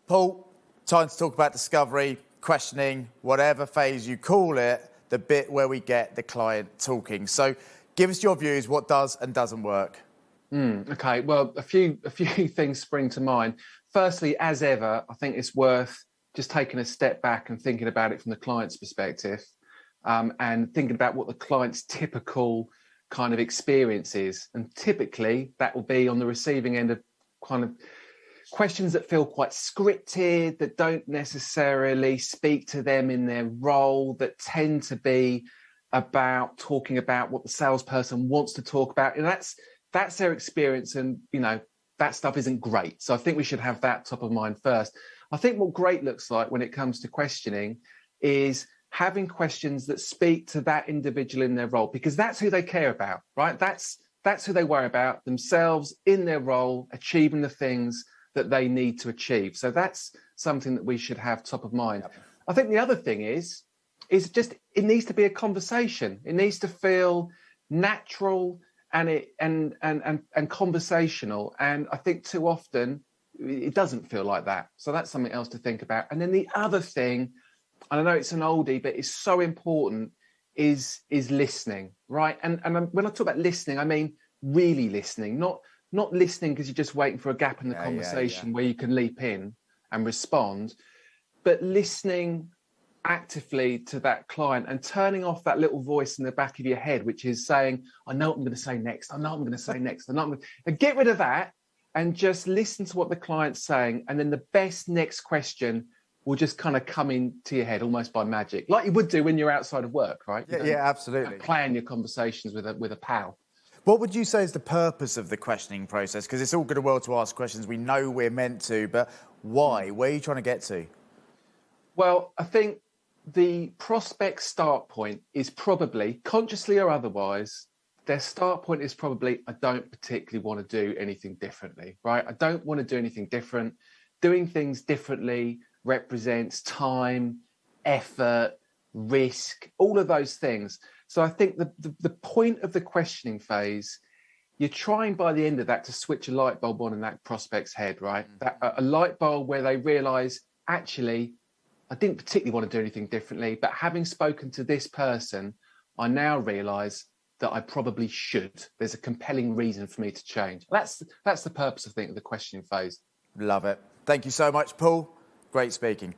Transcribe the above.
Paul, time to talk about discovery, questioning, whatever phase you call it, the bit where we get the client talking. So give us your views, what does and doesn't work. Okay, well, a few things spring to mind. Firstly, as ever, I think it's worth just taking a step back and thinking about it from the client's perspective, and thinking about what the client's typical kind of experience is. And typically that will be on the receiving end of kind of questions that feel quite scripted, that don't necessarily speak to them in their role, that tend to be about talking about what the salesperson wants to talk about. And that's their experience, and that stuff isn't great. So I think we should have that top of mind first. I think what great looks like when it comes to questioning is having questions that speak to that individual in their role, because that's who they care about, right? That's who they worry about, themselves in their role, achieving the things that they need to achieve. So that's something that we should have top of mind. Yep. I think the other thing is just it needs to be a conversation. It needs to feel natural and conversational. And I think too often it doesn't feel like that. So that's something else to think about. And then the other thing, and I know it's an oldie, but it's so important, is listening, right? And when I talk about listening, I mean really listening, not listening because you're just waiting for a gap in the conversation where you can leap in and respond, but listening actively to that client and turning off that little voice in the back of your head, which is saying, I know what I'm going to say next. I know what I'm going to say next. And get rid of that and just listen to what the client's saying. And then the best next question will just kind of come into your head almost by magic, like you would do when you're outside of work, right? Yeah, absolutely. Plan your conversations with a pal. What would you say is the purpose of the questioning process? Because it's all good and well to ask questions. We know we're meant to, but why? Where are you trying to get to? Well, I think the prospect start point is probably, consciously or otherwise, their start point is probably, I don't particularly want to do anything differently, right? I don't want to do anything different. Doing things differently represents time, effort, risk, all of those things. So I think the point of the questioning phase, you're trying by the end of that to switch a light bulb on in that prospect's head, right? That a light bulb where they realise, actually, I didn't particularly want to do anything differently, but having spoken to this person, I now realise that I probably should. There's a compelling reason for me to change. That's the purpose, I think, of the questioning phase. Love it. Thank you so much, Paul. Great speaking.